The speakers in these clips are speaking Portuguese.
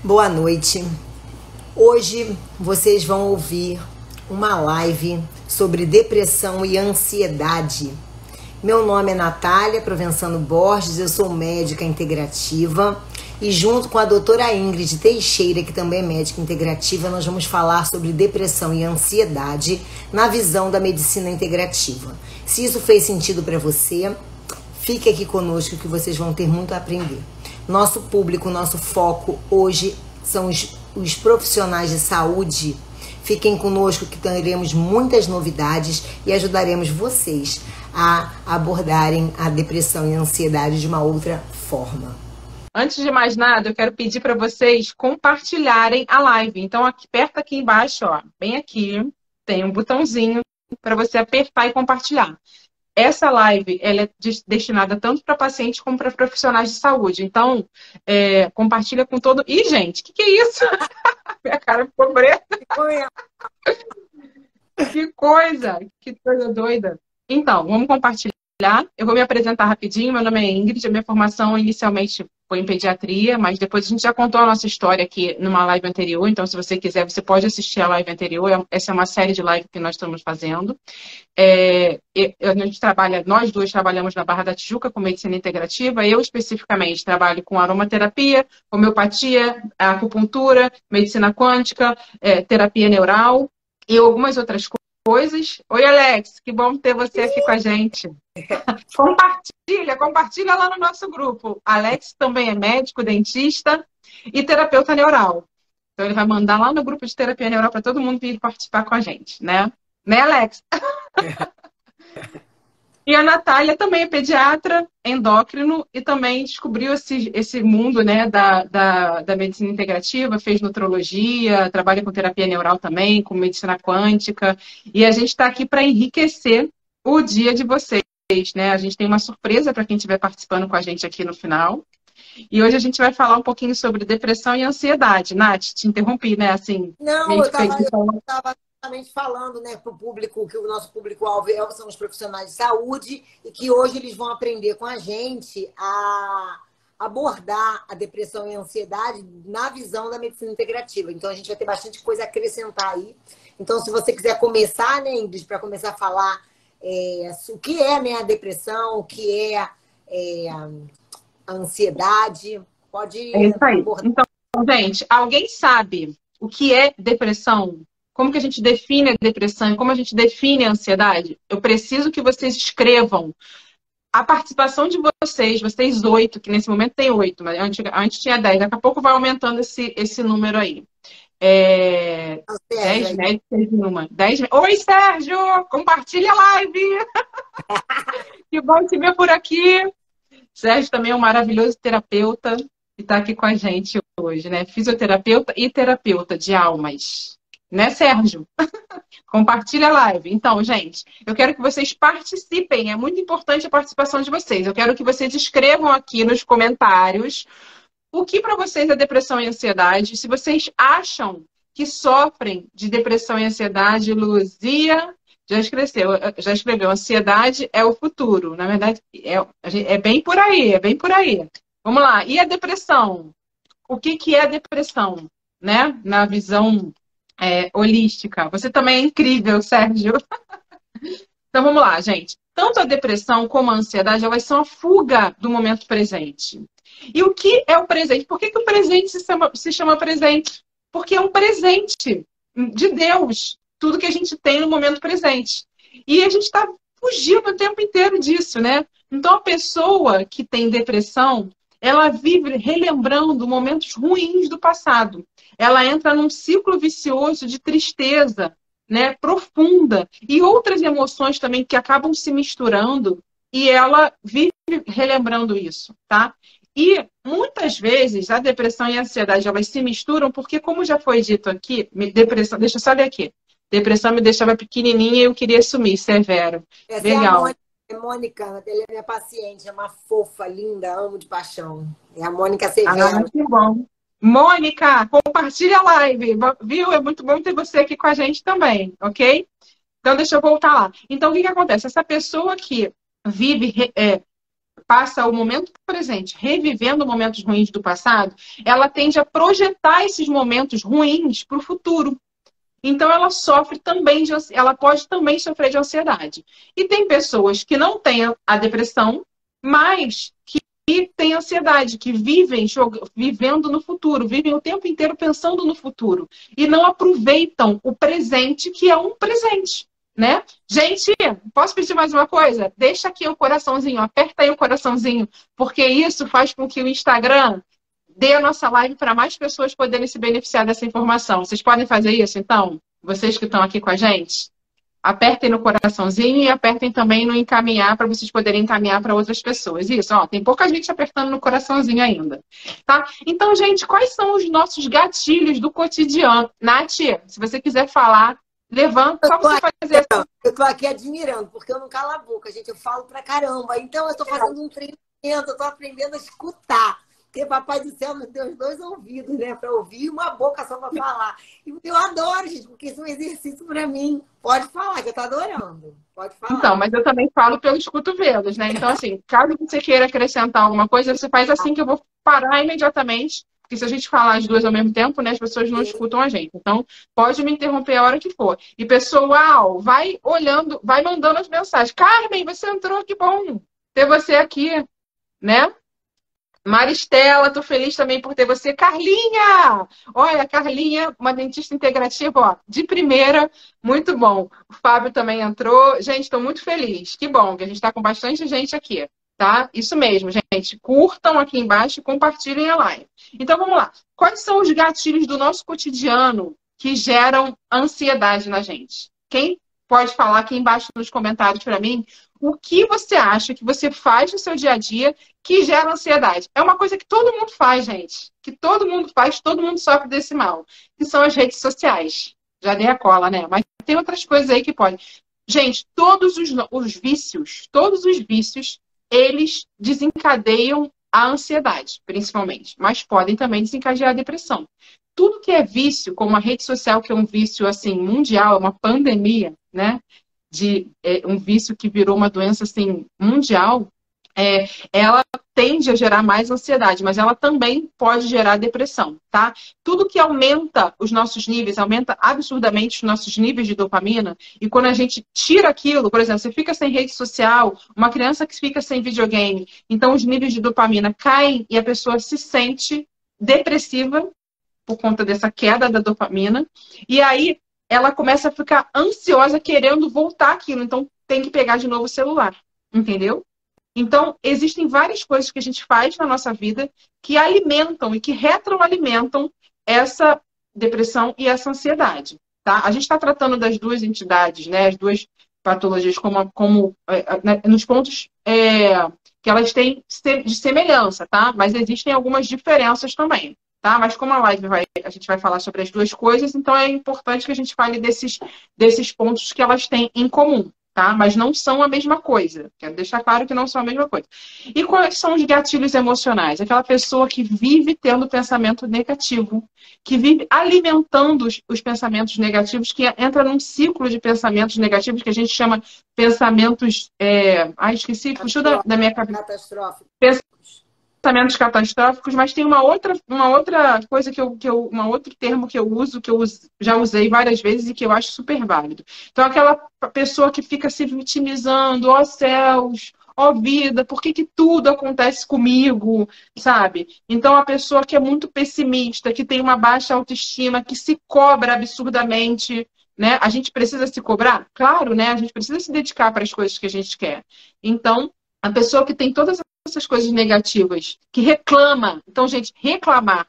Boa noite. Hoje vocês vão ouvir uma live sobre depressão e ansiedade. Meu nome é Natália Provenzano Borges, eu sou médica integrativa e junto com a doutora Ingrid Teixeira, que também é médica integrativa, nós vamos falar sobre depressão e ansiedade na visão da medicina integrativa. Se isso fez sentido para você, fique aqui conosco que vocês vão ter muito a aprender. Nosso público, nosso foco hoje são os profissionais de saúde. Fiquem conosco que teremos muitas novidades e ajudaremos vocês a abordarem a depressão e a ansiedade de uma outra forma. Antes de mais nada, eu quero pedir para vocês compartilharem a live. Então, perto aqui embaixo, ó, bem aqui, tem um botãozinho para você apertar e compartilhar. Essa live ela é destinada tanto para pacientes como para profissionais de saúde. Então, compartilha com todo... Ih, gente, que é isso? Minha cara ficou preta. Que coisa doida. Então, vamos compartilhar. Eu vou me apresentar rapidinho. Meu nome é Ingrid. A minha formação inicialmente foi em pediatria, mas depois a gente já contou a nossa história aqui numa live anterior. Então, se você quiser, você pode assistir a live anterior. Essa é uma série de lives que nós estamos fazendo. Nós duas trabalhamos na Barra da Tijuca com medicina integrativa. Eu, especificamente, trabalho com aromaterapia, homeopatia, acupuntura, medicina quântica, terapia neural e algumas outras coisas. Oi, Alex, que bom ter você aqui com a gente. Compartilha lá no nosso grupo. Alex também é médico, dentista e terapeuta neural. Então ele vai mandar lá no grupo de terapia neural para todo mundo vir participar com a gente, né? Né, Alex? E a Natália também é pediatra, endócrino e também descobriu esse mundo, né, da medicina integrativa, fez nutrologia, trabalha com terapia neural também, com medicina quântica. E a gente está aqui para enriquecer o dia de vocês, né? A gente tem uma surpresa para quem estiver participando com a gente aqui no final. E hoje a gente vai falar um pouquinho sobre depressão e ansiedade. Nath, te interrompi, né? Assim, não, eu estava falando, né, para o público que o nosso público-alvo são os profissionais de saúde e que hoje eles vão aprender com a gente a abordar a depressão e a ansiedade na visão da medicina integrativa. Então a gente vai ter bastante coisa a acrescentar aí. Então, se você quiser começar, né, Ingrid, para começar a falar o que é, né, a depressão, o que é a ansiedade, pode abordar. Então, gente, alguém sabe o que é depressão? Como que a gente define a depressão e como a gente define a ansiedade? Eu preciso que vocês escrevam a participação de vocês 8, que nesse momento tem 8, mas antes tinha 10. Daqui a pouco vai aumentando esse número aí. 10 médicos em uma. 10... Oi, Sérgio! Compartilha a live! Que bom te ver por aqui. Sérgio também é um maravilhoso terapeuta e está aqui com a gente hoje, né? Fisioterapeuta e terapeuta de almas. Né, Sérgio? Compartilha a live. Então, gente, eu quero que vocês participem. É muito importante a participação de vocês. Eu quero que vocês escrevam aqui nos comentários o que para vocês é depressão e ansiedade. Se vocês acham que sofrem de depressão e ansiedade, Luzia já escreveu. Ansiedade é o futuro. Na verdade, é bem por aí, é bem por aí. Vamos lá. E a depressão? O que é a depressão? Né? Na visão holística. Você também é incrível, Sérgio. Então, vamos lá, gente. Tanto a depressão como a ansiedade, elas são a fuga do momento presente. E o que é o presente? Por que o presente se chama presente? Porque é um presente de Deus. Tudo que a gente tem no momento presente. E a gente está fugindo o tempo inteiro disso, né? Então, a pessoa que tem depressão, ela vive relembrando momentos ruins do passado. Ela entra num ciclo vicioso de tristeza, né, profunda. E outras emoções também que acabam se misturando. E ela vive relembrando isso, tá? E muitas vezes a depressão e a ansiedade elas se misturam porque, como já foi dito aqui, depressão, deixa eu só ler aqui. Depressão me deixava pequenininha e eu queria sumir, severo. Essa legal. É a Mônica, ela é minha paciente, é uma fofa, linda, amo de paixão. É a Mônica Severo. Ah, que bom. Mônica, compartilha a live, viu? É muito bom ter você aqui com a gente também, ok? Então, deixa eu voltar lá. Então, o que acontece? Essa pessoa que vive passa o momento presente revivendo momentos ruins do passado, ela tende a projetar esses momentos ruins para o futuro. Então, ela sofre também ela pode também sofrer de ansiedade. E tem pessoas que não têm a depressão, mas que têm ansiedade, que vivem vivendo no futuro, vivem o tempo inteiro pensando no futuro e não aproveitam o presente, que é um presente, né? Gente, posso pedir mais uma coisa? Deixa aqui o coraçãozinho, aperta aí o coraçãozinho, porque isso faz com que o Instagram dê a nossa live para mais pessoas poderem se beneficiar dessa informação. Vocês podem fazer isso, então? Vocês que estão aqui com a gente? Apertem no coraçãozinho e apertem também no encaminhar para vocês poderem encaminhar para outras pessoas. Isso, ó, tem pouca gente apertando no coraçãozinho ainda. Tá? Então, gente, quais são os nossos gatilhos do cotidiano? Nath, se você quiser falar, levanta, só você fazer assim. Eu tô aqui admirando, porque eu não calo a boca, gente. Eu falo pra caramba. Então, eu tô fazendo um treinamento, eu tô aprendendo a escutar. Porque Papai do Céu me deu os 2 ouvidos, né? Para ouvir e uma boca só para falar. E eu adoro, gente, porque isso é um exercício para mim. Pode falar, que eu tô adorando. Pode falar. Então, mas eu também falo pelos cotovelos, né? Então, assim, caso você queira acrescentar alguma coisa, você faz assim que eu vou parar imediatamente. Porque se a gente falar as duas ao mesmo tempo, né, as pessoas não escutam a gente. Então, pode me interromper a hora que for. E, pessoal, vai olhando, vai mandando as mensagens. Carmen, você entrou, que bom ter você aqui, né? Maristela, tô feliz também por ter você. Carlinha! Olha, Carlinha, uma dentista integrativa, ó, de primeira, muito bom. O Fábio também entrou. Gente, estou muito feliz. Que bom que a gente está com bastante gente aqui, tá? Isso mesmo, gente. Curtam aqui embaixo e compartilhem a live. Então, vamos lá. Quais são os gatilhos do nosso cotidiano que geram ansiedade na gente? Quem pode falar aqui embaixo nos comentários para mim o que você acha que você faz no seu dia a dia que gera ansiedade? É uma coisa que todo mundo faz, gente. Que todo mundo faz, todo mundo sofre desse mal. Que são as redes sociais. Já dei a cola, né? Mas tem outras coisas aí que podem. Gente, todos os vícios, eles desencadeiam a ansiedade, principalmente. Mas podem também desencadear a depressão. Tudo que é vício, como a rede social, que é um vício assim mundial, é uma pandemia, né? Um vício que virou uma doença assim, mundial, ela tende a gerar mais ansiedade, mas ela também pode gerar depressão, tá? Tudo que aumenta os nossos níveis, aumenta absurdamente os nossos níveis de dopamina, e quando a gente tira aquilo, por exemplo, você fica sem rede social, uma criança que fica sem videogame, então os níveis de dopamina caem e a pessoa se sente depressiva por conta dessa queda da dopamina, e aí ela começa a ficar ansiosa querendo voltar aquilo. Então, tem que pegar de novo o celular. Entendeu? Então, existem várias coisas que a gente faz na nossa vida que alimentam e que retroalimentam essa depressão e essa ansiedade. Tá? A gente está tratando das duas entidades, né, as duas patologias, nos pontos que elas têm de semelhança, tá? Mas existem algumas diferenças também. Tá? Mas como a gente vai falar sobre as duas coisas, então é importante que a gente fale desses pontos que elas têm em comum, tá? Mas não são a mesma coisa. Quero deixar claro que não são a mesma coisa. E quais são os gatilhos emocionais? Aquela pessoa que vive tendo pensamento negativo, que vive alimentando os pensamentos negativos, que entra num ciclo de pensamentos negativos que a gente chama pensamentos... esqueci, fugiu da minha cabeça. Catastrófico. Pensamentos catastróficos, mas tem uma outra coisa um outro termo que eu já usei várias vezes e que eu acho super válido. Então, aquela pessoa que fica se vitimizando, ó céus, ó vida, por que tudo acontece comigo, sabe? Então, a pessoa que é muito pessimista, que tem uma baixa autoestima, que se cobra absurdamente, né? A gente precisa se cobrar? Claro, né? A gente precisa se dedicar para as coisas que a gente quer. Então, a pessoa que tem todas essas coisas negativas, que reclama. Então, gente, reclamar.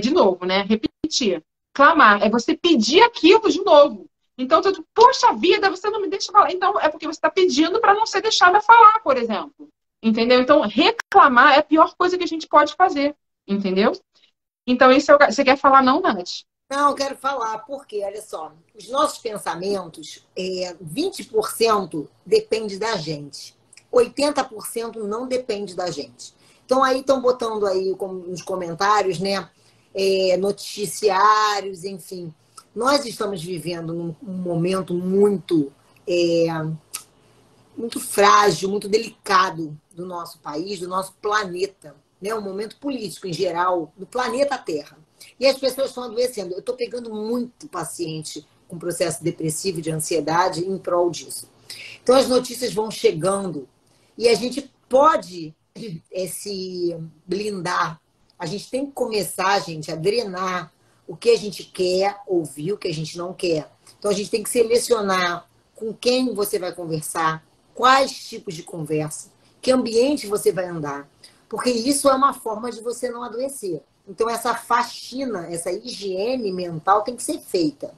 De novo, né? Repetir. Clamar é você pedir aquilo de novo. Então, poxa vida, você não me deixa falar. Então, é porque você está pedindo para não ser deixada falar, por exemplo. Entendeu? Então, reclamar é a pior coisa que a gente pode fazer. Entendeu? Então, isso você quer falar, não, Nath? Não, quero falar, porque, olha só, os nossos pensamentos, 20% depende da gente. 80% não depende da gente. Então, aí estão botando aí nos comentários, né? Noticiários, enfim. Nós estamos vivendo um momento muito muito frágil, muito delicado do nosso país, do nosso planeta, né? Um momento político em geral, do planeta Terra. E as pessoas estão adoecendo. Eu estou pegando muito paciente com processo depressivo, de ansiedade, em prol disso. Então as notícias vão chegando e a gente pode se blindar. A gente tem que começar, gente, a drenar o que a gente quer ouvir, o que a gente não quer. Então a gente tem que selecionar com quem você vai conversar, quais tipos de conversa, que ambiente você vai andar. Porque isso é uma forma de você não adoecer. Então essa faxina, essa higiene mental tem que ser feita.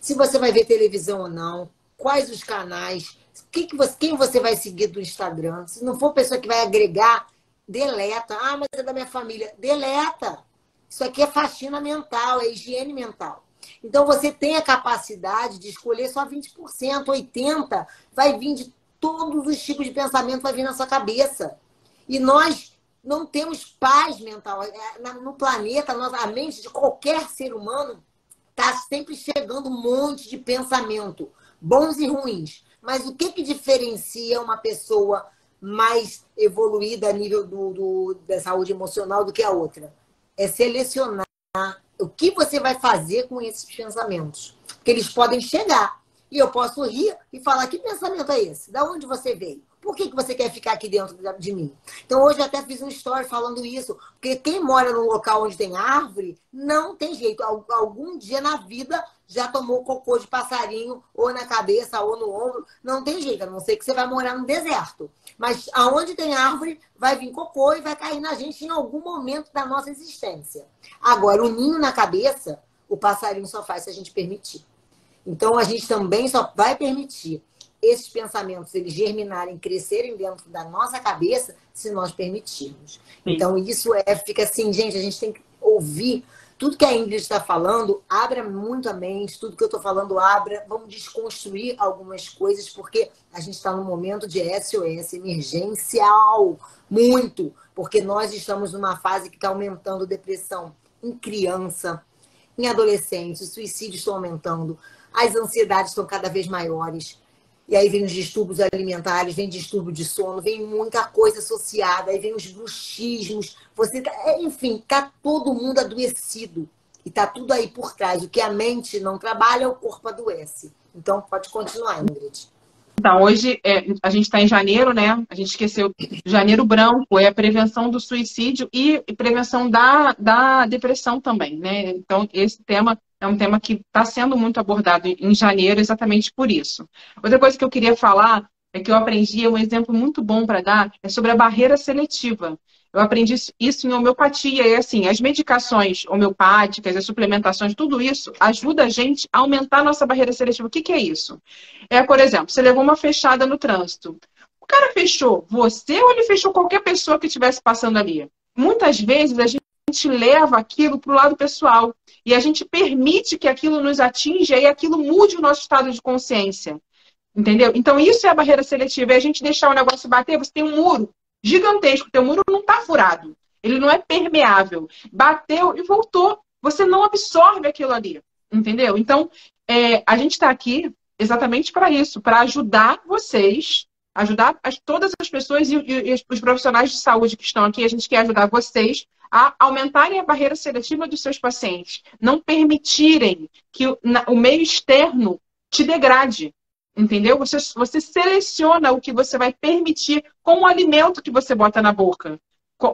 Se você vai ver televisão ou não, quais os canais, quem você vai seguir do Instagram. Se não for pessoa que vai agregar, deleta. Ah, mas é da minha família. Deleta. Isso aqui é faxina mental, é higiene mental. Então você tem a capacidade de escolher só 20%, 80% vai vir de todos os tipos de pensamento, vai vir na sua cabeça. E nós não temos paz mental. No planeta, a mente de qualquer ser humano está sempre chegando um monte de pensamento, bons e ruins. Mas o que diferencia uma pessoa mais evoluída a nível da saúde emocional do que a outra? É selecionar o que você vai fazer com esses pensamentos. Porque eles podem chegar. E eu posso rir e falar, que pensamento é esse? Da onde você veio? Por que você quer ficar aqui dentro de mim? Então, hoje eu até fiz um story falando isso. Porque quem mora num local onde tem árvore, não tem jeito. Algum dia na vida já tomou cocô de passarinho, ou na cabeça, ou no ombro. Não tem jeito, a não ser que você vai morar no deserto. Mas aonde tem árvore, vai vir cocô e vai cair na gente em algum momento da nossa existência. Agora, o ninho na cabeça, o passarinho só faz se a gente permitir. Então, a gente também só vai permitir esses pensamentos, eles germinarem, crescerem dentro da nossa cabeça, se nós permitirmos. Sim. Então, isso fica assim, gente, a gente tem que ouvir tudo que a Ingrid está falando, abra muito a mente, tudo que eu estou falando, abra, vamos desconstruir algumas coisas, porque a gente está num momento de SOS, emergencial, muito, porque nós estamos numa fase que está aumentando depressão em criança, em adolescentes, os suicídios estão aumentando, as ansiedades estão cada vez maiores. E aí vem os distúrbios alimentares, vem distúrbio de sono, vem muita coisa associada, aí vem os bruxismos. Enfim, tá todo mundo adoecido. E tá tudo aí por trás. O que a mente não trabalha, o corpo adoece. Então, pode continuar, Ingrid. Então, hoje a gente está em janeiro, né? A gente esqueceu. Janeiro branco é a prevenção do suicídio e prevenção da depressão também, né? Então, esse tema é um tema que está sendo muito abordado em janeiro exatamente por isso. Outra coisa que eu queria falar é que eu aprendi, um exemplo muito bom para dar, é sobre a barreira seletiva. Eu aprendi isso em homeopatia, e assim, as medicações homeopáticas, as suplementações, tudo isso ajuda a gente a aumentar a nossa barreira seletiva. O que é isso? Por exemplo, você levou uma fechada no trânsito. O cara fechou você ou ele fechou qualquer pessoa que estivesse passando ali? Muitas vezes a gente leva aquilo para o lado pessoal e a gente permite que aquilo nos atinja e aquilo mude o nosso estado de consciência. Entendeu? Então isso é a barreira seletiva. É a gente deixar o negócio bater, você tem um muro gigantesco, teu muro não está furado. Ele não é permeável. Bateu e voltou. Você não absorve aquilo ali. Entendeu? Então, a gente está aqui exatamente para isso, para ajudar vocês, ajudar todas as pessoas e os profissionais de saúde que estão aqui. A gente quer ajudar vocês a aumentarem a barreira seletiva dos seus pacientes. Não permitirem que o meio externo te degrade. Entendeu? Você seleciona o que você vai permitir com o alimento que você bota na boca.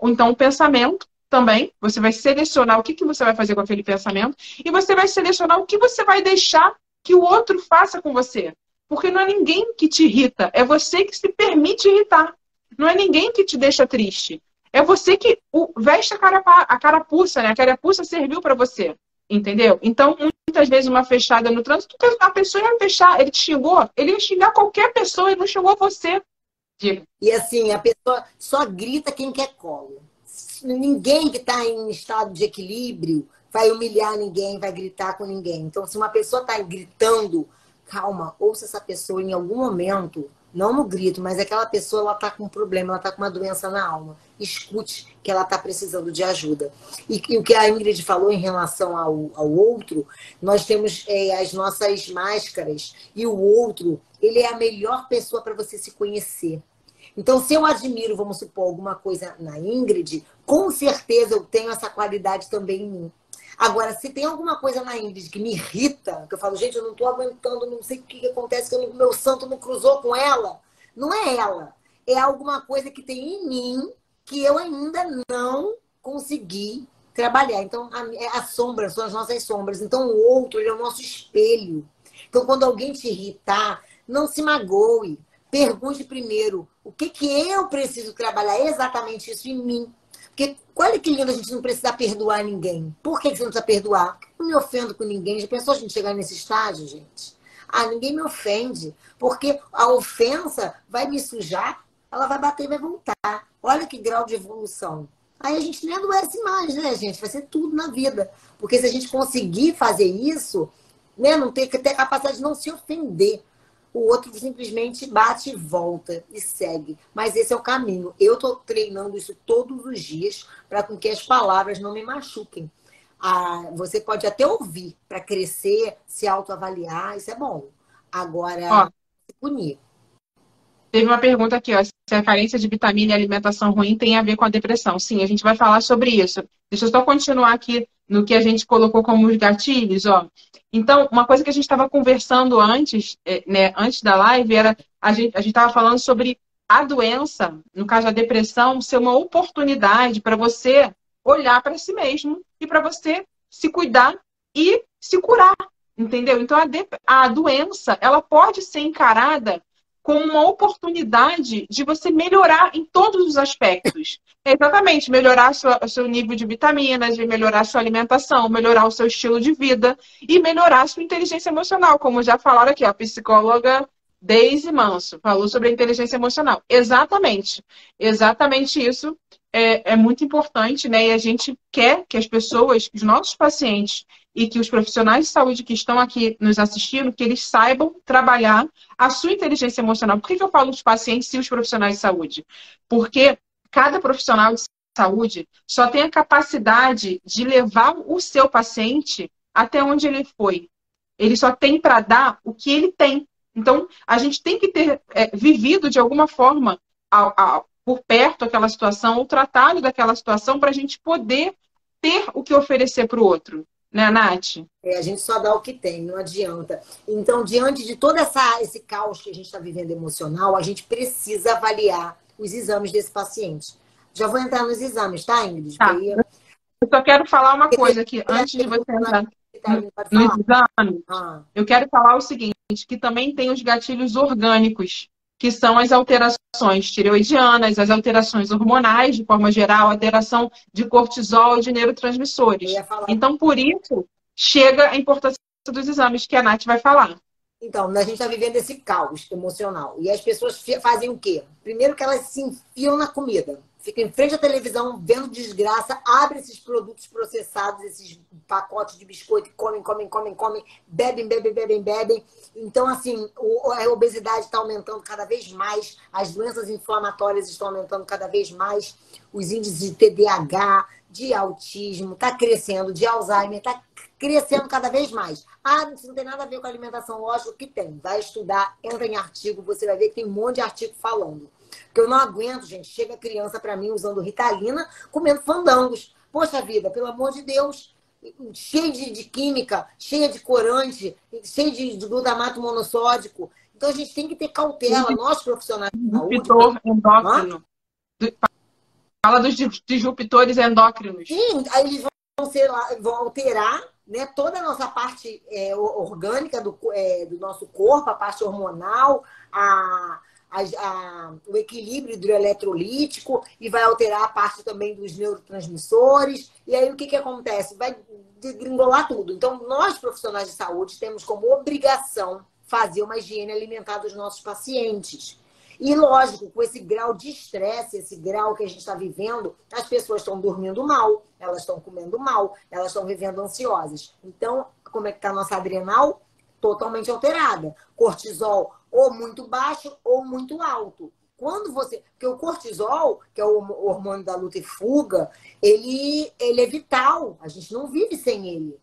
Então, o pensamento também, você vai selecionar o que você vai fazer com aquele pensamento e você vai selecionar o que você vai deixar que o outro faça com você. Porque não é ninguém que te irrita, é você que se permite irritar. Não é ninguém que te deixa triste. É você que veste a carapuça, né? A carapuça serviu para você. Entendeu? Então, muitas vezes uma fechada no trânsito, a pessoa ia fechar, ele te xingou, ele ia xingar qualquer pessoa e não xingou você. Diga. E assim, a pessoa só grita quem quer colo. Ninguém que está em estado de equilíbrio vai humilhar ninguém, vai gritar com ninguém. Então, se uma pessoa está gritando, calma, ouça essa pessoa em algum momento, não no grito, mas aquela pessoa, ela tá com um problema, ela tá com uma doença na alma. Escute que ela tá precisando de ajuda. E o que a Ingrid falou em relação ao outro, nós temos as nossas máscaras, e o outro, ele é a melhor pessoa para você se conhecer. Então, se eu admiro, vamos supor, alguma coisa na Ingrid, com certeza eu tenho essa qualidade também em mim. Agora, se tem alguma coisa na Ingrid que me irrita, que eu falo, gente, eu não tô aguentando, não sei o que acontece, que o meu santo não cruzou com ela, não é ela. É alguma coisa que tem em mim que eu ainda não consegui trabalhar. Então, a sombra são as nossas sombras. Então, o outro, ele é o nosso espelho. Então, quando alguém te irritar, não se magoe. Pergunte primeiro, o que eu preciso trabalhar exatamente isso em mim? Porque olha que lindo a gente não precisar perdoar ninguém. Por que você não precisa perdoar? Porque eu não me ofendo com ninguém. Já pensou a gente chegar nesse estágio, gente? Ah, ninguém me ofende. Porque a ofensa vai me sujar, ela vai bater e vai voltar. Olha que grau de evolução. Aí a gente nem adoece mais, né, gente? Vai ser tudo na vida. Porque se a gente conseguir fazer isso, né, não ter a capacidade de não se ofender. O outro simplesmente bate e volta e segue. Mas esse é o caminho. Eu estou treinando isso todos os dias para que as palavras não me machuquem. Você pode até ouvir para crescer, se autoavaliar, isso é bom. Agora, se punir. Teve uma pergunta aqui, ó, se a carência de vitamina e alimentação ruim tem a ver com a depressão. Sim, a gente vai falar sobre isso. Deixa eu só continuar aqui no que a gente colocou como os gatilhos, ó. Então, uma coisa que a gente estava conversando antes, né, antes da live, era a gente estava falando sobre a doença, no caso a depressão, ser uma oportunidade para você olhar para si mesmo e para você se cuidar e se curar, entendeu? Então, a doença, ela pode ser encarada como uma oportunidade de você melhorar em todos os aspectos. Exatamente, melhorar o seu nível de vitaminas, de melhorar a sua alimentação, melhorar o seu estilo de vida e melhorar a sua inteligência emocional, como já falaram aqui, a psicóloga Deise Manso falou sobre a inteligência emocional. Exatamente, exatamente isso é muito importante, né? E a gente quer que as pessoas, os nossos pacientes e que os profissionais de saúde que estão aqui nos assistindo, que eles saibam trabalhar a sua inteligência emocional. Por que eu falo dos pacientes e os profissionais de saúde? Porque cada profissional de saúde só tem a capacidade de levar o seu paciente até onde ele foi. Ele só tem para dar o que ele tem. Então, a gente tem que ter vivido de alguma forma por perto aquela situação, ou tratado daquela situação, para a gente poder ter o que oferecer para o outro. Né, Nath? A gente só dá o que tem, não adianta. Então, diante de todo esse caos que a gente está vivendo emocional, a gente precisa avaliar os exames desse paciente. Já vou entrar nos exames, tá, Ingrid? Tá. Eu só quero falar uma coisa aqui, antes de você entrar nos exames. Eu quero falar o seguinte, que também tem os gatilhos orgânicos, que são as alterações tireoidianas, as alterações hormonais, de forma geral, alteração de cortisol e de neurotransmissores. Então, por isso, chega a importância dos exames, que a Nath vai falar. Então, a gente está vivendo esse caos emocional. E as pessoas fazem o quê? Primeiro que elas se enfiam na comida. Fica em frente à televisão, vendo desgraça, abre esses produtos processados, esses pacotes de biscoito, comem, bebem. Então, assim, a obesidade está aumentando cada vez mais, as doenças inflamatórias estão aumentando cada vez mais, os índices de TDAH, de autismo, está crescendo, de Alzheimer, está crescendo cada vez mais. Ah, isso não tem nada a ver com a alimentação, lógico que tem. Vai estudar, entra em artigo, você vai ver que tem um monte de artigo falando. Porque eu não aguento, gente. Chega criança para mim usando Ritalina, comendo fandangos. Poxa vida, pelo amor de Deus. Cheio de química, cheia de corante, cheio de glutamato monossódico. Então a gente tem que ter cautela. Nós, profissionais de saúde... Disruptor endócrino. Fala dos disruptores endócrinos. Sim, aí eles vão alterar, né, toda a nossa parte orgânica do nosso corpo, a parte hormonal, o equilíbrio hidroeletrolítico, e vai alterar a parte também dos neurotransmissores. E aí o que acontece? Vai degringolar tudo. Então, nós, profissionais de saúde, temos como obrigação fazer uma higiene alimentar dos nossos pacientes. E, lógico, com esse grau de estresse, esse grau que a gente está vivendo, as pessoas estão dormindo mal, elas estão comendo mal, elas estão vivendo ansiosas. Então, como é que está a nossa adrenal? Totalmente alterada. Cortisol ou muito baixo ou muito alto. Quando você... Porque o cortisol, que é o hormônio da luta e fuga, ele é vital. A gente não vive sem ele.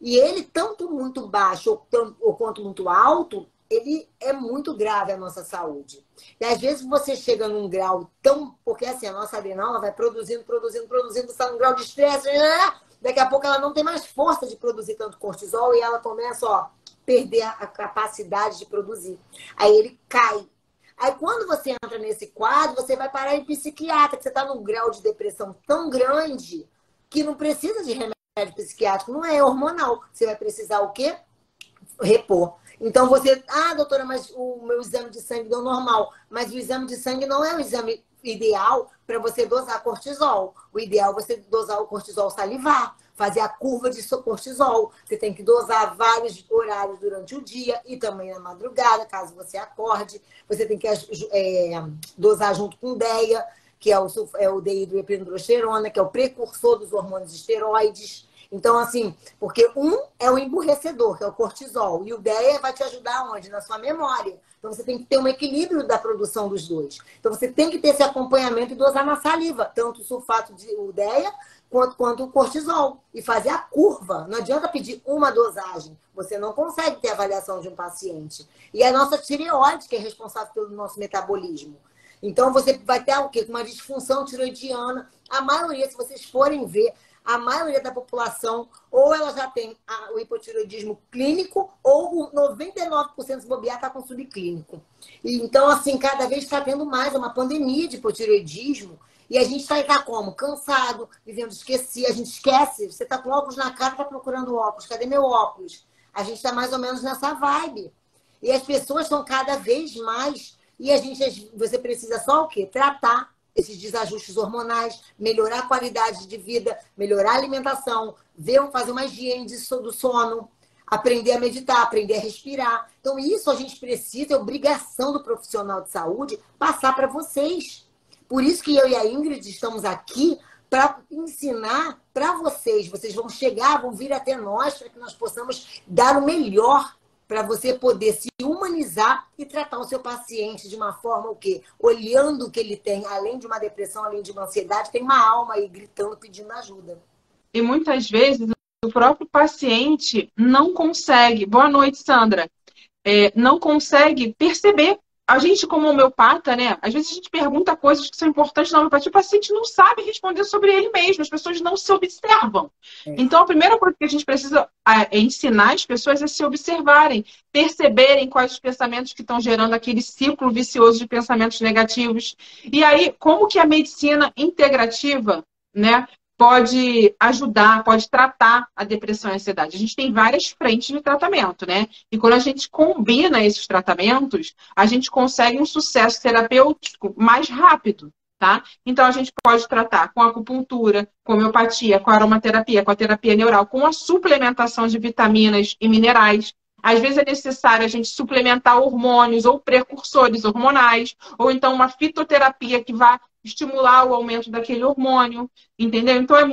E ele, tanto muito baixo ou quanto muito alto, ele é muito grave à nossa saúde. E às vezes você chega num grau tão... Porque assim, a nossa adrenal ela vai produzindo, você está num grau de estresse, daqui a pouco ela não tem mais força de produzir tanto cortisol e ela começa, ó, perder a capacidade de produzir. Aí ele cai. Aí quando você entra nesse quadro, você vai parar em psiquiatra, que você está num grau de depressão tão grande que não precisa de remédio psiquiátrico, não é hormonal. Você vai precisar o quê? Repor. Então você, doutora, mas o meu exame de sangue deu normal. Mas o exame de sangue não é o exame ideal para você dosar cortisol. O ideal é você dosar o cortisol salivar, fazer a curva de cortisol. Você tem que dosar vários horários durante o dia e também na madrugada, caso você acorde. Você tem que dosar junto com DEA, que é o dehidroepiandrosterona, que é o precursor dos hormônios esteroides. Então, assim, porque um é o emburrecedor, que é o cortisol, e o DEA vai te ajudar onde? Na sua memória. Então, você tem que ter um equilíbrio da produção dos dois. Então, você tem que ter esse acompanhamento e dosar na saliva, tanto o sulfato de DEA quanto o cortisol. E fazer a curva. Não adianta pedir uma dosagem. Você não consegue ter avaliação de um paciente. E a nossa tireoide, que é responsável pelo nosso metabolismo. Então, você vai ter o quê? Uma disfunção tiroidiana. A maioria, se vocês forem ver, a maioria da população, ou ela já tem o hipotireoidismo clínico, ou 99% se bobear está com subclínico. E, então, assim, cada vez está tendo mais uma pandemia de hipotireoidismo. E a gente está como? Cansado, vivendo esquecido. A gente esquece. Você está com óculos na cara, está procurando óculos. Cadê meu óculos? A gente está mais ou menos nessa vibe. E as pessoas estão cada vez mais... E você precisa só o quê? Tratar esses desajustes hormonais, melhorar a qualidade de vida, melhorar a alimentação, fazer uma higiene do sono, aprender a meditar, aprender a respirar. Então, isso a gente precisa, é obrigação do profissional de saúde, passar para vocês. Por isso que eu e a Ingrid estamos aqui para ensinar para vocês. Vocês vão chegar, vão vir até nós para que nós possamos dar o melhor para você poder se humanizar e tratar o seu paciente de uma forma o quê? Olhando o que ele tem, além de uma depressão, além de uma ansiedade, tem uma alma aí gritando, pedindo ajuda. E muitas vezes o próprio paciente não consegue, boa noite, Sandra, não consegue perceber. A gente, como homeopata, né? Às vezes a gente pergunta coisas que são importantes na homeopatia, o paciente não sabe responder sobre ele mesmo, as pessoas não se observam. Então, a primeira coisa que a gente precisa ensinar as pessoas é se observarem, perceberem quais os pensamentos que estão gerando aquele ciclo vicioso de pensamentos negativos. E aí, como que a medicina integrativa, né, pode ajudar, pode tratar a depressão e a ansiedade? A gente tem várias frentes de tratamento, né? E quando a gente combina esses tratamentos, a gente consegue um sucesso terapêutico mais rápido, tá? Então, a gente pode tratar com acupuntura, com homeopatia, com aromaterapia, com a terapia neural, com a suplementação de vitaminas e minerais. Às vezes é necessário a gente suplementar hormônios ou precursores hormonais, ou então uma fitoterapia que vá estimular o aumento daquele hormônio, entendeu? Então é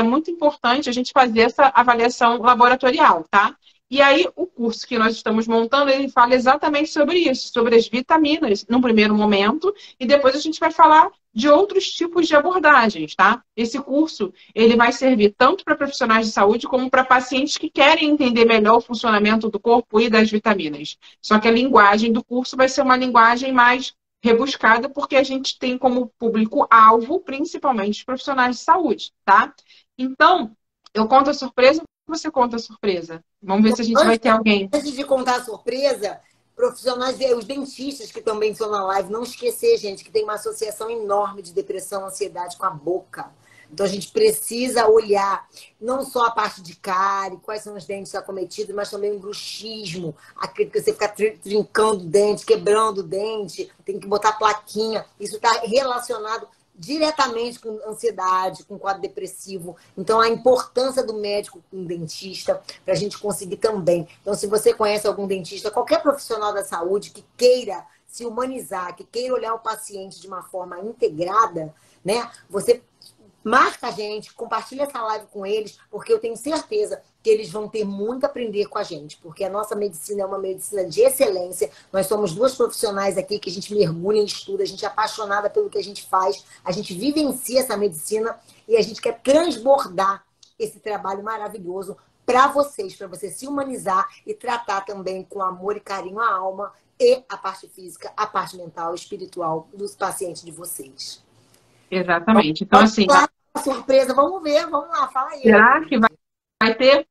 muito importante a gente fazer essa avaliação laboratorial, tá? E aí o curso que nós estamos montando, ele fala exatamente sobre isso, sobre as vitaminas, num primeiro momento, e depois a gente vai falar de outros tipos de abordagens, tá? Esse curso, ele vai servir tanto para profissionais de saúde como para pacientes que querem entender melhor o funcionamento do corpo e das vitaminas. Só que a linguagem do curso vai ser uma linguagem mais rebuscada, porque a gente tem como público-alvo, principalmente, os profissionais de saúde, tá? Então, eu conto a surpresa, você conta a surpresa. Vamos ver se a gente vai ter alguém. Antes de contar a surpresa, profissionais, os dentistas que também estão na live, não esquecer, gente, que tem uma associação enorme de depressão e ansiedade com a boca. Então, a gente precisa olhar não só a parte de cárie, quais são os dentes acometidos, mas também o bruxismo, aquele que você fica trincando o dente, quebrando o dente, tem que botar plaquinha. Isso está relacionado diretamente com ansiedade, com quadro depressivo. Então, a importância do médico com dentista para a gente conseguir também. Então, se você conhece algum dentista, qualquer profissional da saúde que queira se humanizar, que queira olhar o paciente de uma forma integrada, né? Você Marca a gente, compartilha essa live com eles, porque eu tenho certeza que eles vão ter muito a aprender com a gente, porque a nossa medicina é uma medicina de excelência. Nós somos duas profissionais aqui que a gente mergulha em estudo, a gente é apaixonada pelo que a gente faz, a gente vivencia essa medicina e a gente quer transbordar esse trabalho maravilhoso para vocês, para você se humanizar e tratar também com amor e carinho a alma e a parte física, a parte mental e espiritual dos pacientes de vocês. Exatamente. Então, assim, surpresa, vamos ver, vamos lá, fala aí. Será que vai ter?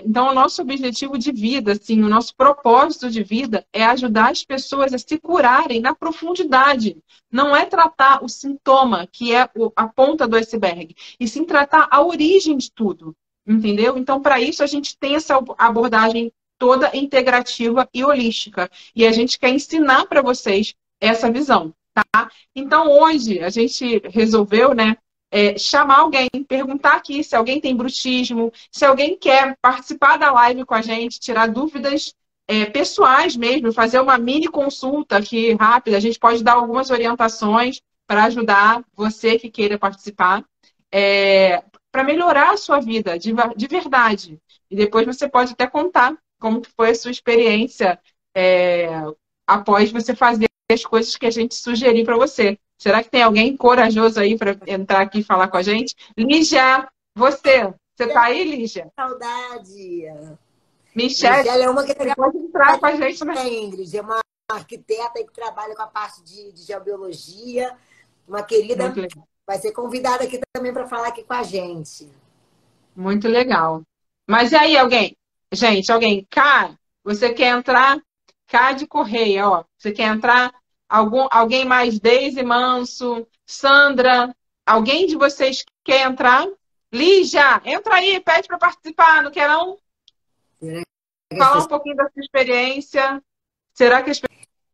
Então, o nosso objetivo de vida, assim, o nosso propósito de vida é ajudar as pessoas a se curarem na profundidade. Não é tratar o sintoma, que é a ponta do iceberg, e sim tratar a origem de tudo, entendeu? Então, para isso, a gente tem essa abordagem toda integrativa e holística. E a gente quer ensinar para vocês essa visão, tá? Então, hoje, a gente resolveu, né, chamar alguém, perguntar aqui se alguém tem bruxismo, se alguém quer participar da live com a gente, tirar dúvidas pessoais mesmo, fazer uma mini consulta aqui rápida. A gente pode dar algumas orientações para ajudar você que queira participar, para melhorar a sua vida de verdade. E depois você pode até contar como que foi a sua experiência após você fazer as coisas que a gente sugerir para você. Será que tem alguém corajoso aí para entrar aqui e falar com a gente? Lígia, você tá aí, Lígia? Saudade! Michelle é uma que pode entrar com a gente, né? Ingrid, é uma arquiteta que trabalha com a parte de geobiologia, uma querida, vai ser convidada aqui também para falar aqui com a gente. Muito legal. Mas e aí, alguém? Gente, alguém, você quer entrar? De Correia, ó. Você quer entrar? Alguém mais? Deise Manso, Sandra, alguém de vocês quer entrar? Lígia, entra aí, pede para participar, não quer não? Falar um pouquinho da sua experiência. Será que as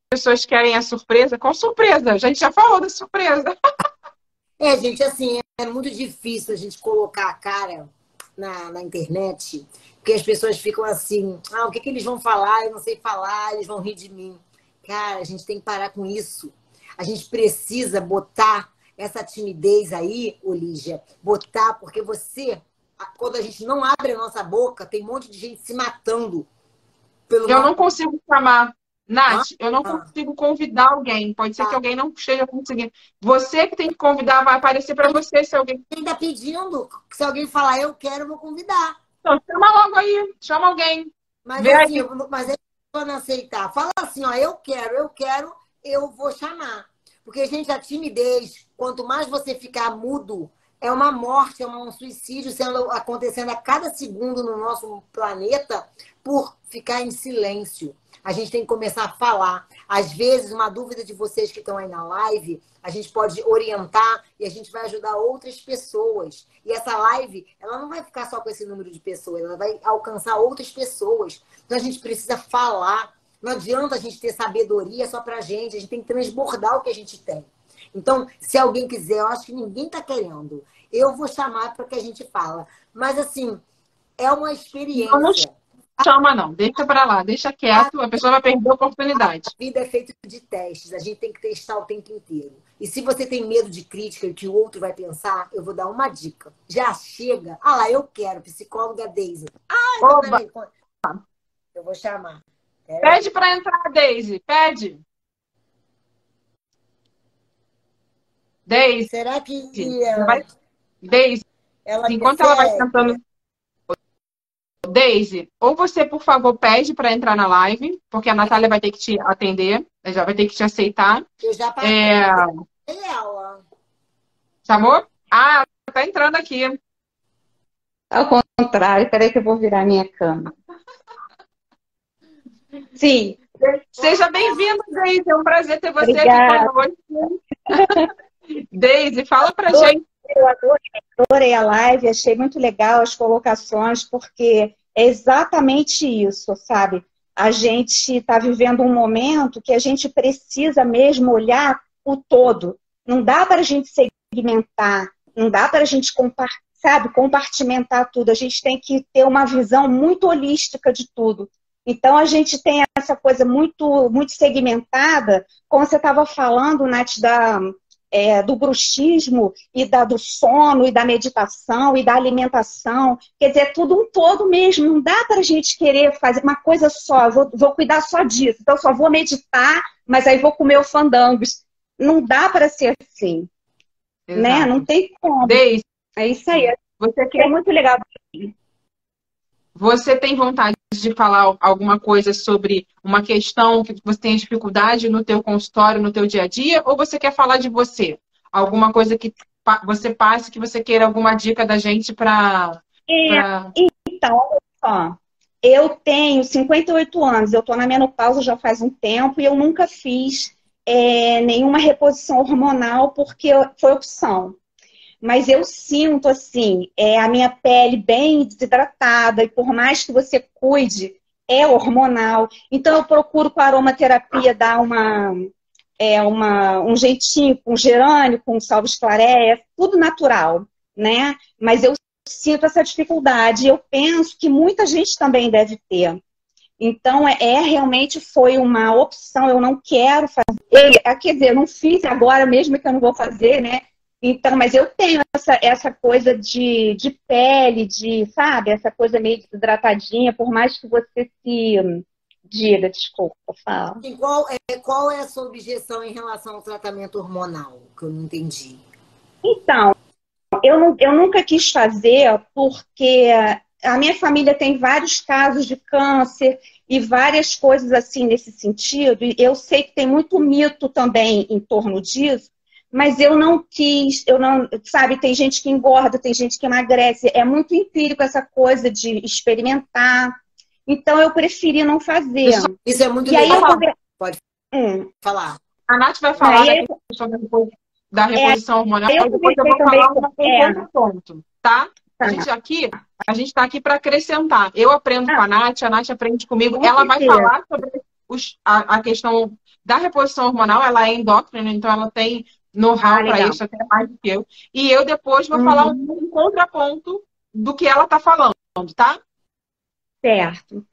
pessoas querem a surpresa? Qual surpresa? A gente já falou da surpresa. Gente, assim, é muito difícil a gente colocar a cara na internet, porque as pessoas ficam assim, o que eles vão falar? Eu não sei falar, eles vão rir de mim. Cara, a gente tem que parar com isso. A gente precisa botar essa timidez aí, Lígia, botar, porque quando a gente não abre a nossa boca, tem um monte de gente se matando. Não consigo chamar. Nath, eu não consigo convidar alguém. Pode ser que alguém não esteja conseguindo. Você que tem que convidar, vai aparecer para você se alguém... Quem está pedindo, se alguém falar eu quero, eu vou convidar. Então, chama logo aí, chama alguém. Mas assim, eu não aceitar. Fala assim, eu quero, eu vou chamar. Porque, gente, a timidez, quanto mais você ficar mudo, é uma morte, é um suicídio acontecendo a cada segundo no nosso planeta por ficar em silêncio. A gente tem que começar a falar. Às vezes, uma dúvida de vocês que estão aí na live, a gente pode orientar e a gente vai ajudar outras pessoas. E essa live, ela não vai ficar só com esse número de pessoas, ela vai alcançar outras pessoas. Então, a gente precisa falar. Não adianta a gente ter sabedoria só pra gente, a gente tem que transbordar o que a gente tem. Então, se alguém quiser, eu acho que ninguém tá querendo. Eu vou chamar para que a gente fala. Mas, assim, é uma experiência. Não chama, não. Deixa para lá, deixa quieto, a pessoa vai perder a oportunidade. A vida é feita de testes, a gente tem que testar o tempo inteiro. E se você tem medo de crítica e que o outro vai pensar, eu vou dar uma dica. Já chega. Eu quero, psicóloga Deise. Eu vou chamar. Pede para entrar, Deise, pede. Deise. Será que... Deise, enquanto ela vai tentando... Deise, ou você, por favor, pede para entrar na live, porque a Natália vai ter que te atender, já vai ter que te aceitar. Eu já passei ela. Chamou? Tá entrando aqui. Ao contrário, peraí que eu vou virar minha cama. Sim. Seja bem-vinda, Deise. É um prazer ter você Obrigada. aqui conosco. Deise, fala pra gente. Eu adorei a live, achei muito legal as colocações, porque é exatamente isso, sabe? A gente está vivendo um momento que a gente precisa mesmo olhar o todo. Não dá para a gente segmentar, não dá para a gente compartimentar tudo. A gente tem que ter uma visão muito holística de tudo. Então, a gente tem essa coisa muito, muito segmentada, como você estava falando, Nath, do bruxismo e do sono e da meditação e da alimentação. Quer dizer, tudo um todo mesmo. Não dá para a gente querer fazer uma coisa só. Vou cuidar só disso. Então, só vou meditar, mas aí vou comer o fandangos. Não dá para ser assim. Né? Não tem como. Deise, é isso aí. Você quer... É muito legal. Você tem vontade de falar alguma coisa sobre uma questão que você tem dificuldade no teu consultório, no teu dia a dia? Ou você quer falar de você? Alguma coisa que você passe, que você queira alguma dica da gente para... Então, olha só. Eu tenho 58 anos. Eu estou na menopausa já faz um tempo e eu nunca fiz nenhuma reposição hormonal porque foi opção. Mas eu sinto, assim, a minha pele bem desidratada, e por mais que você cuide, é hormonal. Então, eu procuro com a aromaterapia dar um jeitinho com gerânio, com salve esclareia, tudo natural, né? Mas eu sinto essa dificuldade. Eu penso que muita gente também deve ter. Então, realmente foi uma opção. Eu não quero fazer. Quer dizer, eu não fiz agora mesmo que eu não vou fazer, né? Então, mas eu tenho essa coisa de pele, sabe? Essa coisa meio desidratadinha, por mais que você se diga, desculpa, fala. E qual é a sua objeção em relação ao tratamento hormonal? Que eu não entendi. Então, eu nunca quis fazer porque a minha família tem vários casos de câncer e várias coisas assim nesse sentido. E eu sei que tem muito mito também em torno disso. Mas eu não quis, sabe, tem gente que engorda, tem gente que emagrece, é muito empírico essa coisa de experimentar, então eu preferi não fazer. Isso é muito legal. Pode falar. A Nath vai falar da reposição hormonal, e depois eu vou falar um ponto, tá? A gente está aqui para acrescentar. Eu aprendo com a Nath aprende comigo, ela vai falar sobre a questão da reposição hormonal, ela é endócrina, então ela tem know-how para isso, até mais do que eu. E eu depois vou falar um contraponto do que ela está falando, tá? Certo.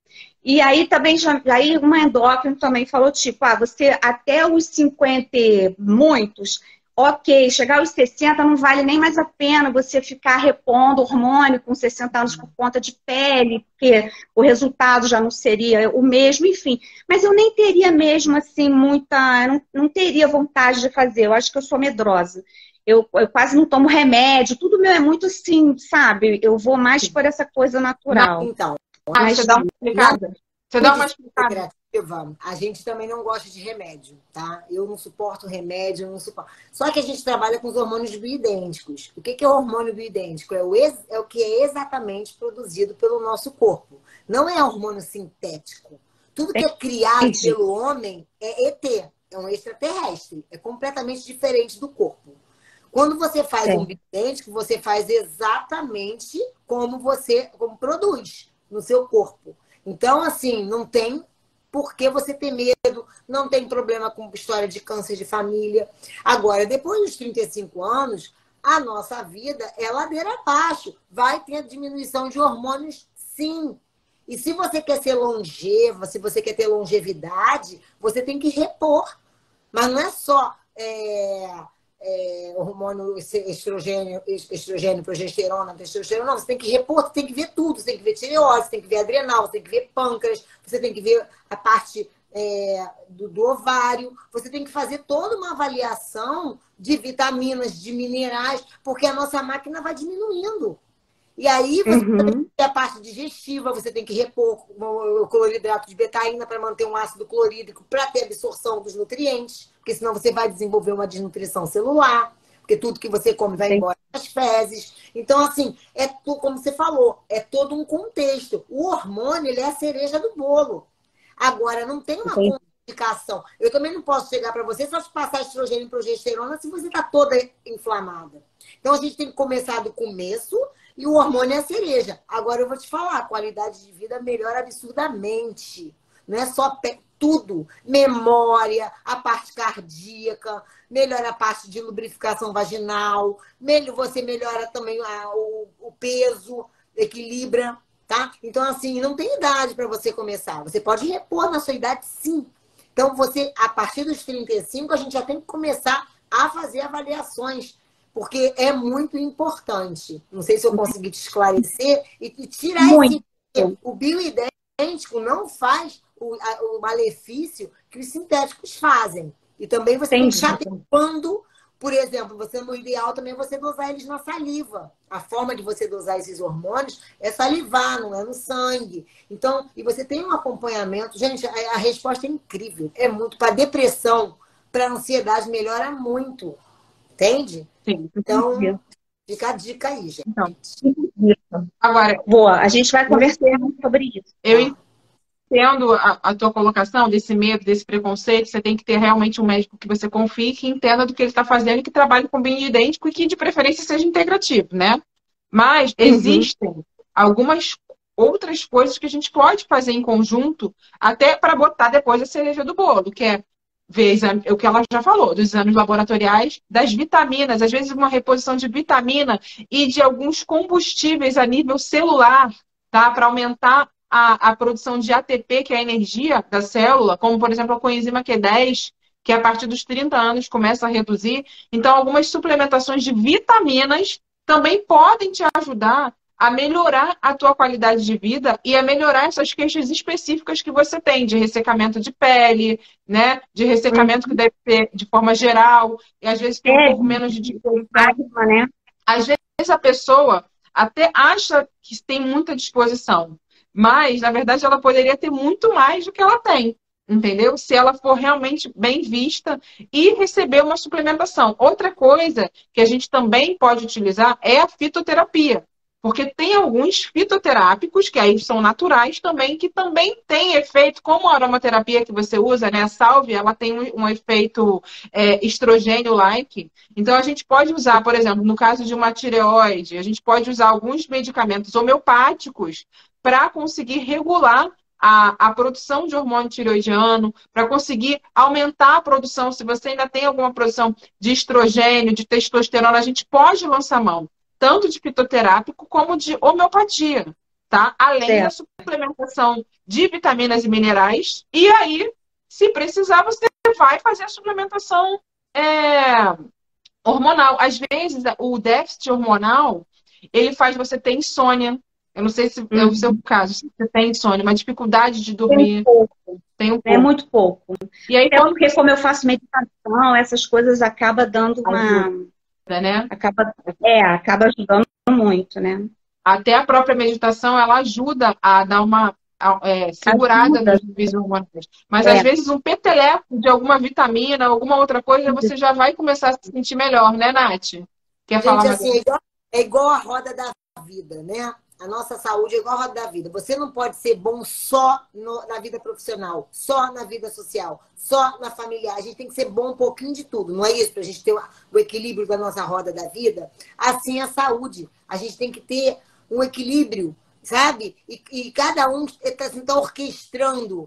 E aí também, aí uma endócrina também falou, tipo, você até os 50 e muitos, ok, chegar aos 60 não vale nem mais a pena você ficar repondo hormônio com 60 anos por conta de pele, porque o resultado já não seria o mesmo, enfim. Mas eu nem teria mesmo, assim, não teria vontade de fazer. Eu acho que eu sou medrosa. Eu quase não tomo remédio, tudo meu é muito assim, sabe? Eu vou mais por essa coisa natural. Então, você dá uma explicada? Você dá uma explicada? A gente também não gosta de remédio, tá? Eu não suporto remédio, eu não suporto. Só que a gente trabalha com os hormônios bioidênticos. O que é o hormônio bioidêntico? É o que é exatamente produzido pelo nosso corpo. Não é hormônio sintético. Tudo que é criado pelo homem é ET, é um extraterrestre. É completamente diferente do corpo. Quando você faz um bioidêntico, você faz exatamente como produz no seu corpo. Então, assim, não tem por que você ter medo, não tem problema com história de câncer de família. Agora, depois dos 35 anos, a nossa vida é ladeira abaixo. Vai ter diminuição de hormônios, sim. E se você quer ser longeva, se você quer ter longevidade, você tem que repor. Mas não é só hormônio estrogênio, progesterona, testosterona. Não, você tem que repor, você tem que ver tudo. Você tem que ver tireoide, você tem que ver adrenal, você tem que ver pâncreas, você tem que ver a parte do ovário. Você tem que fazer toda uma avaliação de vitaminas, de minerais, porque a nossa máquina vai diminuindo. E aí você tem que ter a parte digestiva, você tem que repor o cloridrato de betaína para manter um ácido clorídrico para ter absorção dos nutrientes, porque senão você vai desenvolver uma desnutrição celular, porque tudo que você come vai embora nas fezes. Então, assim, como você falou, é todo um contexto. O hormônio, ele é a cereja do bolo. Agora, não tem uma contraindicação. Eu também não posso chegar para você só te passar estrogênio e progesterona se você está toda inflamada. Então, a gente tem que começar do começo. E o hormônio é a cereja. Agora eu vou te falar, a qualidade de vida melhora absurdamente. Não é só tudo. Memória, a parte cardíaca, melhora a parte de lubrificação vaginal, você melhora também o peso, equilibra, tá? Então, assim, não tem idade para você começar. Você pode repor na sua idade, sim. Então, a partir dos 35, a gente já tem que começar a fazer avaliações, porque é muito importante. Não sei se eu consegui te esclarecer e tirar Muito. o bioidêntico não faz o malefício que os sintéticos fazem. E também você tem que estar quando, por exemplo, você no ideal também você dosar eles na saliva. A forma de você dosar esses hormônios é salivar, não é no sangue. Então, e você tem um acompanhamento. Gente, a resposta é incrível. É muito. Para depressão, para ansiedade, melhora muito. Entende? Sim. Então, fica a dica aí, gente. Então, agora, boa, a gente vai conversar sobre isso. Eu entendo a tua colocação desse medo, desse preconceito. Você tem que ter realmente um médico que você confie, que entenda do que ele está fazendo, que trabalhe com bem idêntico e que, de preferência, seja integrativo, né? Mas existem algumas outras coisas que a gente pode fazer em conjunto, até para botar depois a cereja do bolo, que é ver o que ela já falou, dos exames laboratoriais, das vitaminas, às vezes uma reposição de vitamina e de alguns combustíveis a nível celular, tá? Para aumentar a produção de ATP, que é a energia da célula, como, por exemplo, a coenzima Q10, que a partir dos 30 anos começa a reduzir. Então, algumas suplementações de vitaminas também podem te ajudar a melhorar a tua qualidade de vida e a melhorar essas queixas específicas que você tem, de ressecamento de pele, né? De ressecamento que deve ser de forma geral, e às vezes tem um pouco menos de dificuldade, né? Às vezes a pessoa até acha que tem muita disposição, mas, na verdade, ela poderia ter muito mais do que ela tem, entendeu? Se ela for realmente bem vista e receber uma suplementação. Outra coisa que a gente também pode utilizar é a fitoterapia. Porque tem alguns fitoterápicos, que aí são naturais também, que também têm efeito, como a aromaterapia que você usa, né? A salvia, ela tem um efeito estrogênio-like. Então, a gente pode usar, por exemplo, no caso de uma tireoide, a gente pode usar alguns medicamentos homeopáticos para conseguir regular a produção de hormônio tireoidiano, para conseguir aumentar a produção. Se você ainda tem alguma produção de estrogênio, de testosterona, a gente pode lançar mão tanto de fitoterápico como de homeopatia, tá? Além da suplementação de vitaminas e minerais. E aí, se precisar, você vai fazer a suplementação hormonal. Às vezes, o déficit hormonal, ele faz você ter insônia. Eu não sei se é o seu caso, se você tem insônia, uma dificuldade de dormir. Tem um pouco. É muito pouco. E aí, porque como eu faço meditação, essas coisas acabam dando uma... né? Acaba ajudando muito, né? Até a própria meditação, ela ajuda a dar uma segurada nos níveis hormonais. Mas, às vezes, um peteleco de alguma vitamina, alguma outra coisa, você já vai começar a se sentir melhor, né, Nath? Quer falar mais? Assim, é igual a roda da vida, né? A nossa saúde é igual a roda da vida. Você não pode ser bom só na vida profissional, só na vida social, só na familiar. A gente tem que ser bom um pouquinho de tudo, não é isso? Para a gente ter o equilíbrio da nossa roda da vida. Assim é a saúde. A gente tem que ter um equilíbrio, sabe? E cada um está orquestrando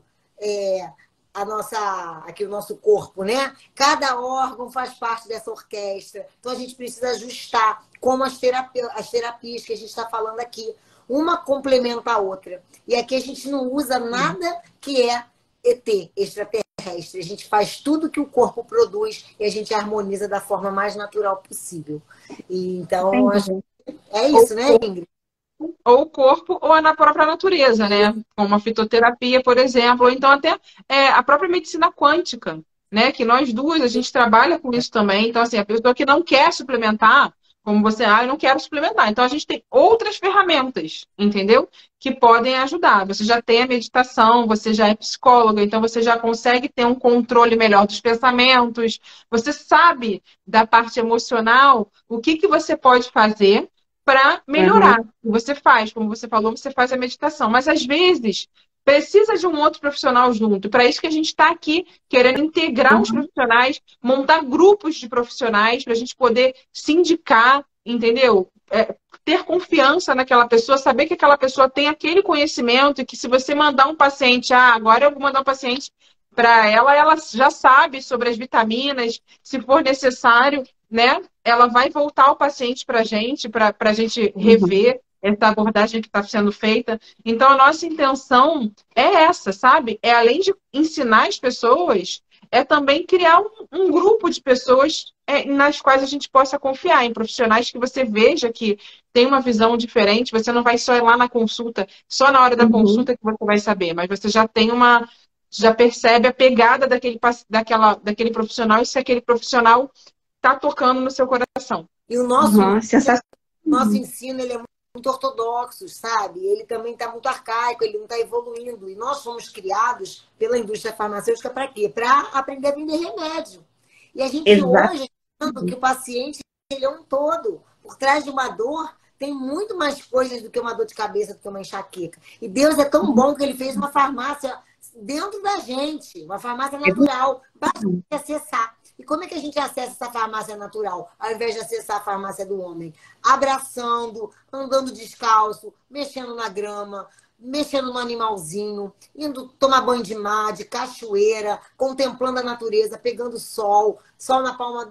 aqui o nosso corpo, né? Cada órgão faz parte dessa orquestra. Então a gente precisa ajustar, como as terapias que a gente está falando aqui. Uma complementa a outra. E aqui a gente não usa nada que é ET, extraterrestre. A gente faz tudo que o corpo produz e a gente harmoniza da forma mais natural possível. E, então, é isso, né, Ingrid? Ou o corpo ou na própria natureza, né? Como a fitoterapia, por exemplo, ou então até a própria medicina quântica, né? Que nós duas, a gente trabalha com isso também. Então, assim, a pessoa que não quer suplementar, como você, eu não quero suplementar. Então, a gente tem outras ferramentas, entendeu? Que podem ajudar. Você já tem a meditação, você já é psicóloga, então você já consegue ter um controle melhor dos pensamentos. Você sabe da parte emocional, o que você pode fazer para melhorar. Você faz, como você falou, você faz a meditação. Mas, às vezes, precisa de um outro profissional junto. Para isso que a gente está aqui, querendo integrar os profissionais, montar grupos de profissionais para a gente poder se indicar, entendeu? Ter confiança naquela pessoa, saber que aquela pessoa tem aquele conhecimento e que se você mandar um paciente, agora eu vou mandar um paciente para ela já sabe sobre as vitaminas, se for necessário, né? Ela vai voltar o paciente para a gente rever essa abordagem que está sendo feita. Então, a nossa intenção é essa, sabe? É além de ensinar as pessoas, é também criar um grupo de pessoas nas quais a gente possa confiar, em profissionais que você veja que tem uma visão diferente. Você não vai só ir lá na consulta, só na hora da consulta que você vai saber, mas você já tem já percebe a pegada daquele profissional e se aquele profissional está tocando no seu coração. E o nosso ensino, ele é muito ortodoxo, sabe? Ele também está muito arcaico, ele não está evoluindo. E nós fomos criados pela indústria farmacêutica para quê? Para aprender a vender remédio. E a gente hoje, que o paciente ele é um todo. Por trás de uma dor, tem muito mais coisas do que uma dor de cabeça, do que uma enxaqueca. E Deus é tão bom que ele fez uma farmácia dentro da gente, uma farmácia natural, para a gente acessar. E como é que a gente acessa essa farmácia natural, ao invés de acessar a farmácia do homem? Abraçando, andando descalço, mexendo na grama, mexendo no animalzinho, indo tomar banho de mar, de cachoeira, contemplando a natureza, pegando sol na palma,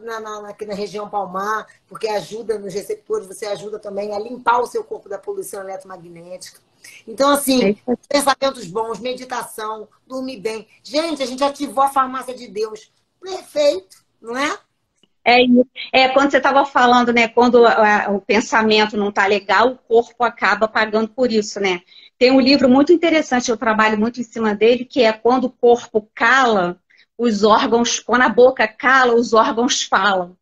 aqui na região palmar, porque ajuda nos receptores, você ajuda também a limpar o seu corpo da poluição eletromagnética. Então, assim, pensamentos bons, meditação, dormir bem. Gente, a gente ativou a farmácia de Deus. Perfeito, não é? Quando você estava falando, né? Quando o pensamento não está legal, o corpo acaba pagando por isso, né? Tem um livro muito interessante, eu trabalho muito em cima dele, que é quando o corpo cala, os órgãos, quando a boca cala, os órgãos falam.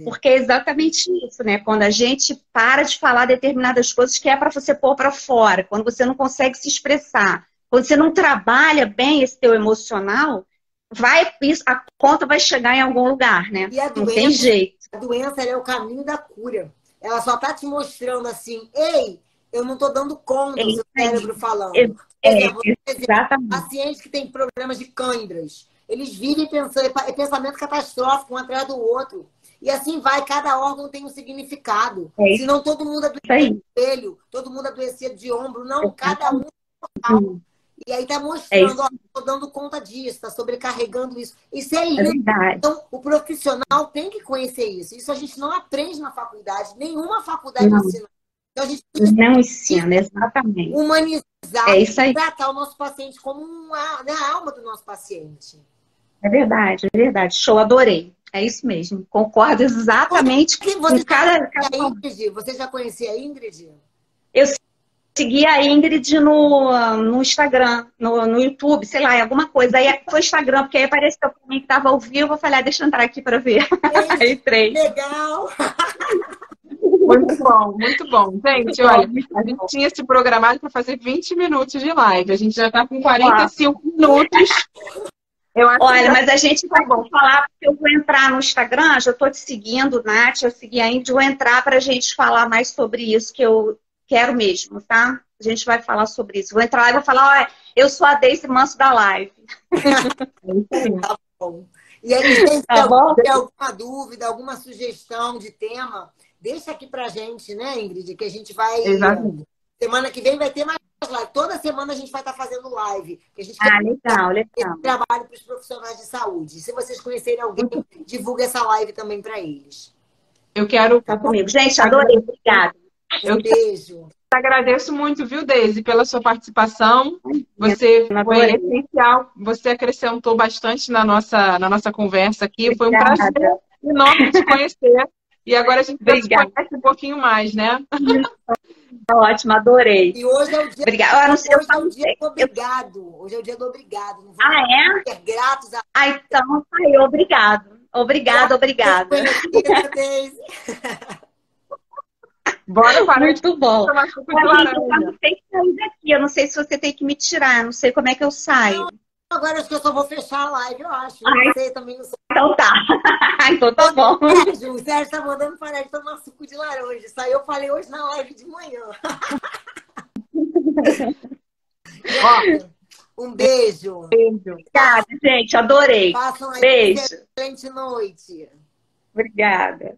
Porque é exatamente isso, né? Quando a gente para de falar determinadas coisas que é para você pôr para fora, quando você não consegue se expressar, quando você não trabalha bem esse teu emocional, a conta vai chegar em algum lugar, né? E a doença, não tem jeito. A doença é o caminho da cura. Ela só tá te mostrando assim, ei, eu não tô dando conta do seu cérebro falando. Exatamente. Pacientes que têm problemas de câimbras, eles vivem pensando, pensamento catastrófico um atrás do outro. E assim vai, cada órgão tem um significado. Senão todo mundo adoecia de joelho, todo mundo adoecia de ombro. Não, cada um é um. E aí tá mostrando, ó, tô dando conta disso, tá sobrecarregando isso. Isso é lindo. Então, o profissional tem que conhecer isso. Isso a gente não aprende na faculdade, nenhuma faculdade ensina. Então, a gente não ensina, exatamente. Humanizar, tratar o nosso paciente como a alma do nosso paciente. É verdade. Show, adorei. É isso mesmo. Concordo exatamente com cada... Você já conhecia a Ingrid? Eu segui a Ingrid no Instagram, no YouTube, sei lá, alguma coisa. Aí foi Instagram, porque aí apareceu pra mim que estava ao vivo. Eu falei, deixa eu entrar aqui para ver. Aí entrei. Legal! Muito bom, muito bom. Gente, olha, a gente tinha se programado para fazer 20 minutos de live. A gente já está com 45 minutos. Olha, mas a gente vai falar, porque eu vou entrar no Instagram, já estou te seguindo, Nath, eu segui a Ingrid, vou entrar para a gente falar mais sobre isso, que eu quero mesmo, tá? A gente vai falar sobre isso. Vou entrar lá e vou falar, olha, eu sou a Deise Manso da live. Tá bom. E aí, gente, se alguém tem alguma dúvida, alguma sugestão de tema, deixa aqui pra gente, né, Ingrid? Que a gente vai... Exatamente. Semana que vem vai ter mais live. Toda semana a gente vai estar fazendo live. A gente legal. Trabalho para os profissionais de saúde. Se vocês conhecerem alguém, divulga essa live também para eles. Eu quero... Tá comigo. Gente, adorei. Obrigada. Beijo. Agradeço muito, viu, Deise, pela sua participação. Você foi essencial. Você acrescentou bastante na nossa conversa aqui. Foi um prazer enorme te conhecer. E agora a gente vai se conhecer um pouquinho mais, né? Ótimo, adorei. E hoje é o dia, hoje é o dia do obrigado. Hoje é o dia do obrigado. Não vamos ser gratos a... então, aí, obrigado. Obrigado. Bora parar. Muito bom. Eu não sei se sair daqui. Eu não sei se você tem que me tirar. Eu não sei como é que eu saio. Agora acho que eu só vou fechar a live, eu acho. Não sei também. Então tá. Então tá bom. O Sérgio tá mandando parar de tomar suco de laranja. Isso aí eu falei hoje na live de manhã. Um beijo. Obrigada, gente. Adorei. Façam aí beijo. Uma excelente noite. Obrigada.